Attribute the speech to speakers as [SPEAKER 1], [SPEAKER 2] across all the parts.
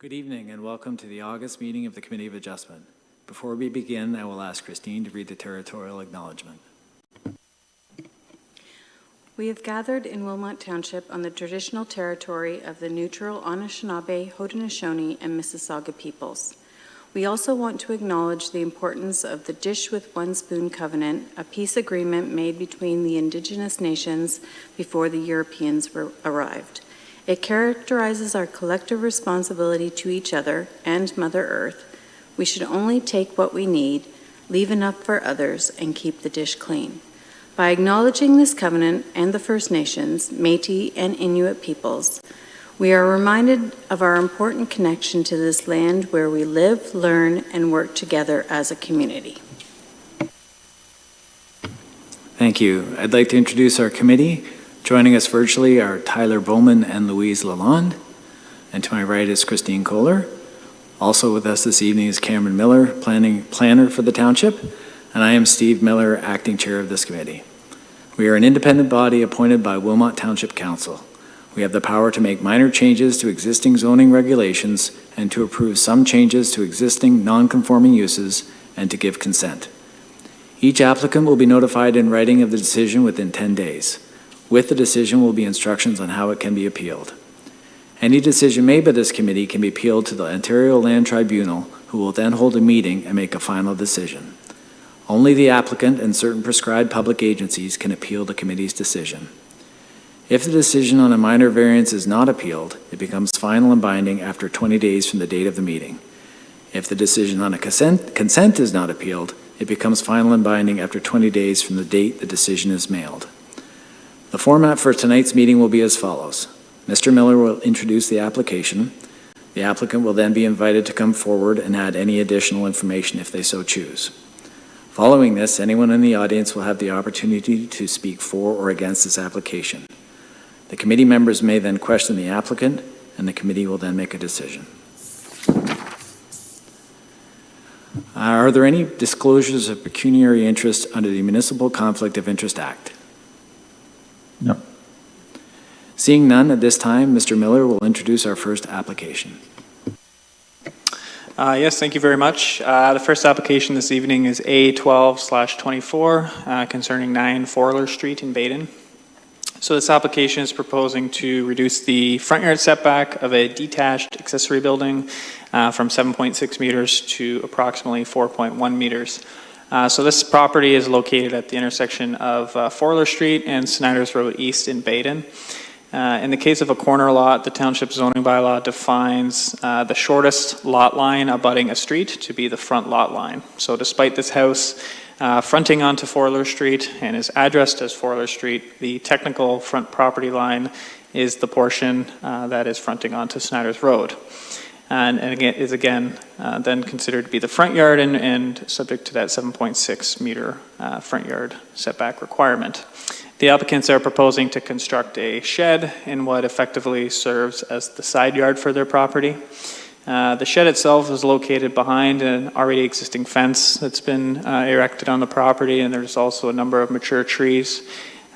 [SPEAKER 1] Good evening and welcome to the August meeting of the Committee of Adjustment. Before we begin, I will ask Christine to read the territorial acknowledgement.
[SPEAKER 2] We have gathered in Wilmot Township on the traditional territory of the neutral Anishinaabe, Haudenosaunee, and Mississauga peoples. We also want to acknowledge the importance of the Dish with One Spoon Covenant, a peace agreement made between the Indigenous nations before the Europeans arrived. It characterizes our collective responsibility to each other and Mother Earth. We should only take what we need, leave enough for others, and keep the dish clean. By acknowledging this covenant and the First Nations, Métis, and Inuit peoples, we are reminded of our important connection to this land where we live, learn, and work together as a community.
[SPEAKER 1] Thank you. I'd like to introduce our committee. Joining us virtually are Tyler Bowman and Louise Lalonde, and to my right is Christine Kohler. Also with us this evening is Cameron Miller, planner for the Township, and I am Steve Miller, acting chair of this committee. We are an independent body appointed by Wilmot Township Council. We have the power to make minor changes to existing zoning regulations and to approve some changes to existing non-conforming uses and to give consent. Each applicant will be notified in writing of the decision within 10 days. With the decision will be instructions on how it can be appealed. Any decision made by this committee can be appealed to the Ontario Land Tribunal, who will then hold a meeting and make a final decision. Only the applicant and certain prescribed public agencies can appeal the committee's decision. If the decision on a minor variance is not appealed, it becomes final and binding after 20 days from the date of the meeting. If the decision on a consent is not appealed, it becomes final and binding after 20 days from the date the decision is mailed. The format for tonight's meeting will be as follows. Mr. Miller will introduce the application. The applicant will then be invited to come forward and add any additional information if they so choose. Following this, anyone in the audience will have the opportunity to speak for or against this application. The committee members may then question the applicant, and the committee will then make a decision. Are there any disclosures of pecuniary interest under the Municipal Conflict of Interest Act?
[SPEAKER 3] No.
[SPEAKER 1] Seeing none at this time, Mr. Miller will introduce our first application.
[SPEAKER 4] Yes, thank you very much. The first application this evening is A12/24 concerning 9 Forler Street in Baden. So this application is proposing to reduce the front yard setback of a detached accessory building from 7.6 meters to approximately 4.1 meters. So this property is located at the intersection of Forler Street and Snyder's Road East in Baden. In the case of a corner lot, the Township zoning bylaw defines the shortest lot line abutting a street to be the front lot line. So despite this house fronting onto Forler Street and is addressed as Forler Street, the technical front property line is the portion that is fronting onto Snyder's Road. And again, is then considered to be the front yard and subject to that 7.6 meter front yard setback requirement. The applicants are proposing to construct a shed in what effectively serves as the side yard for their property. The shed itself is located behind an already existing fence that's been erected on the property, and there's also a number of mature trees.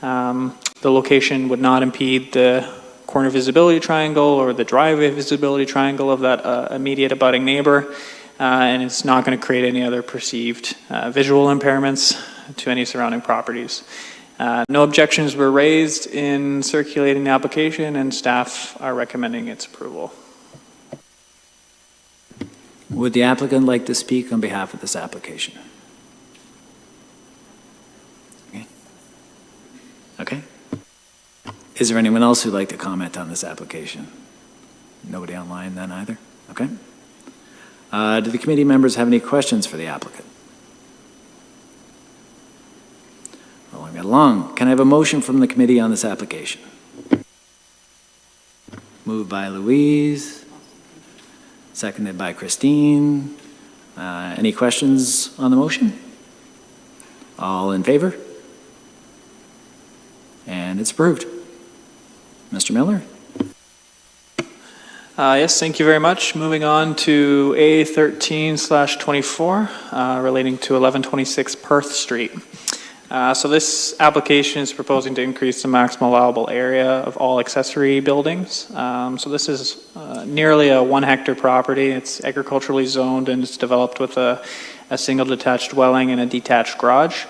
[SPEAKER 4] The location would not impede the corner visibility triangle or the driveway visibility triangle of that immediate abutting neighbor, and it's not going to create any other perceived visual impairments to any surrounding properties. No objections were raised in circulating the application, and staff are recommending its approval.
[SPEAKER 1] Would the applicant like to speak on behalf of this application? Okay. Is there anyone else who'd like to comment on this application? Nobody online then either? Okay. Do the committee members have any questions for the applicant? Rolling it along. Can I have a motion from the committee on this application? Moved by Louise, seconded by Christine. Any questions on the motion? All in favor? And it's approved. Mr. Miller?
[SPEAKER 4] Yes, thank you very much. Moving on to A13/24 relating to 1126 Perth Street. So this application is proposing to increase the maximum allowable area of all accessory buildings. So this is nearly a 1 hectare property. It's agriculturally zoned and it's developed with a single detached dwelling and a detached garage.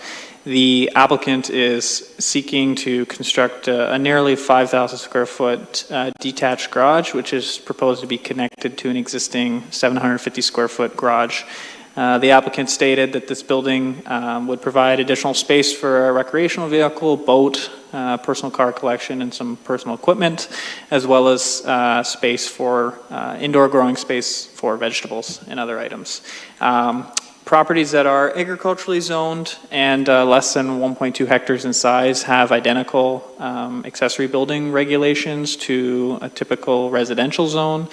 [SPEAKER 4] The applicant is seeking to construct a nearly 5,000 square foot detached garage, which is proposed to be connected to an existing 750 square foot garage. The applicant stated that this building would provide additional space for a recreational vehicle, boat, personal car collection, and some personal equipment, as well as space for indoor growing space for vegetables and other items. Properties that are agriculturally zoned and less than 1.2 hectares in size have identical accessory building regulations to a typical residential zone,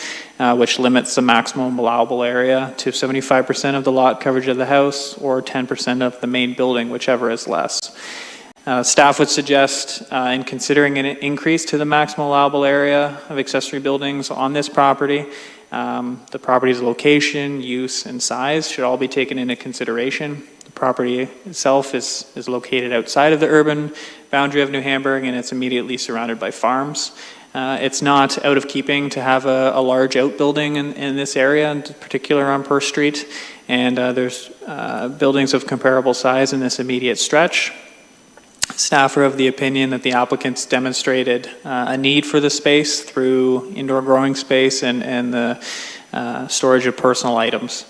[SPEAKER 4] which limits the maximum allowable area to 75% of the lot coverage of the house or 10% of the main building, whichever is less. Staff would suggest, in considering an increase to the maximum allowable area of accessory buildings on this property, the property's location, use, and size should all be taken into consideration. The property itself is located outside of the urban boundary of New Hamburg, and it's immediately surrounded by farms. It's not out of keeping to have a large outbuilding in this area, in particular on Perth Street, and there's buildings of comparable size in this immediate stretch. Staff are of the opinion that the applicants demonstrated a need for the space through indoor growing space and the storage of personal items.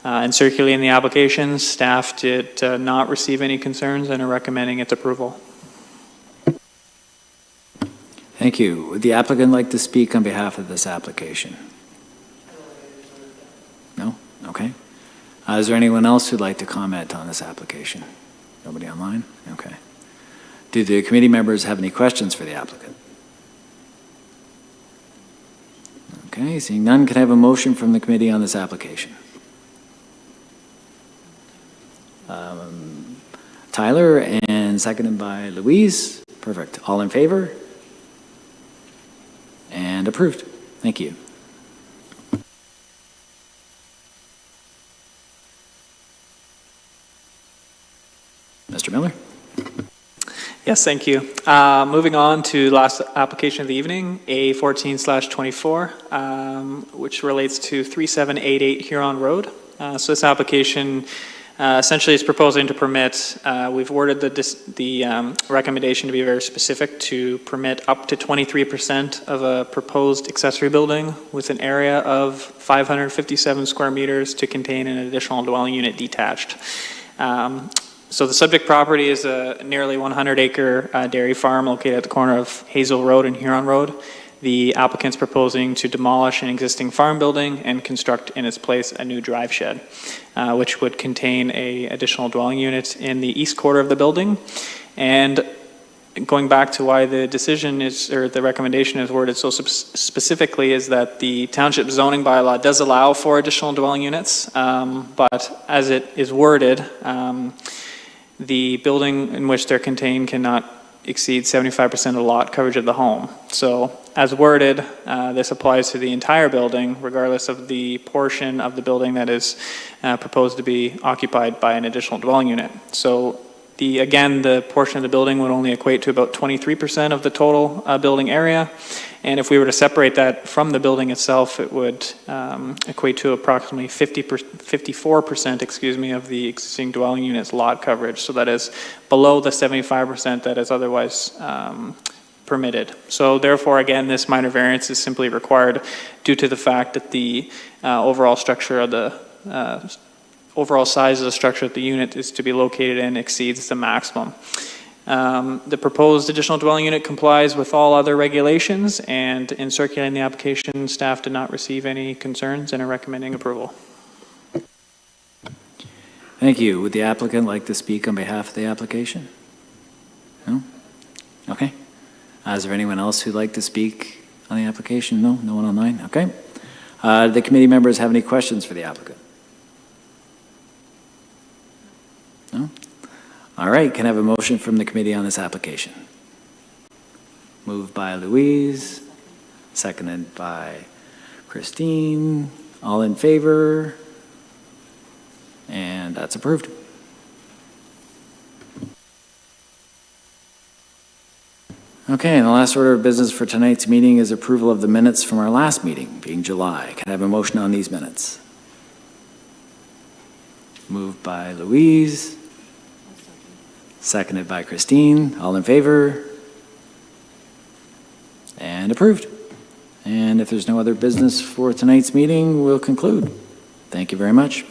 [SPEAKER 4] In circulating the application, staff did not receive any concerns and are recommending its approval.
[SPEAKER 1] Thank you. Would the applicant like to speak on behalf of this application? No? Okay. Is there anyone else who'd like to comment on this application? Nobody online? Okay. Do the committee members have any questions for the applicant? Okay, seeing none, can I have a motion from the committee on this application? Tyler, and seconded by Louise. Perfect. All in favor? And approved. Thank you. Mr. Miller?
[SPEAKER 4] Yes, thank you. Moving on to the last application of the evening, A14/24, which relates to 3788 Huron Road. So this application essentially is proposing to permit, we've worded the recommendation to be very specific, to permit up to 23% of a proposed accessory building with an area of 557 square meters to contain an additional dwelling unit detached. So the subject property is a nearly 100-acre dairy farm located at the corner of Hazel Road and Huron Road. The applicant's proposing to demolish an existing farm building and construct in its place a new drive shed, which would contain an additional dwelling unit in the east quarter of the building. And going back to why the decision is, or the recommendation is worded so specifically, is that the township zoning bylaw does allow for additional dwelling units, but as it is worded, the building in which they're contained cannot exceed 75% of the lot coverage of the home. So as worded, this applies to the entire building, regardless of the portion of the building that is proposed to be occupied by an additional dwelling unit. So again, the portion of the building would only equate to about 23% of the total building area. And if we were to separate that from the building itself, it would equate to approximately 54% of the existing dwelling unit's lot coverage. So that is below the 75% that is otherwise permitted. So therefore, again, this minor variance is simply required due to the fact that the overall structure of the overall size of the structure that the unit is to be located in exceeds the maximum. The proposed additional dwelling unit complies with all other regulations, and in circulating the application, staff did not receive any concerns and are recommending approval.
[SPEAKER 1] Thank you. Would the applicant like to speak on behalf of the application? No? Okay. Is there anyone else who'd like to speak on the application? No? No one online? Okay. Do the committee members have any questions for the applicant? No? All right, can I have a motion from the committee on this application? Moved by Louise, seconded by Christine. All in favor? And that's approved. Okay, and the last order of business for tonight's meeting is approval of the minutes from our last meeting, being July. Can I have a motion on these minutes? Moved by Louise. Seconded by Christine. All in favor? And approved. And if there's no other business for tonight's meeting, we'll conclude. Thank you very much.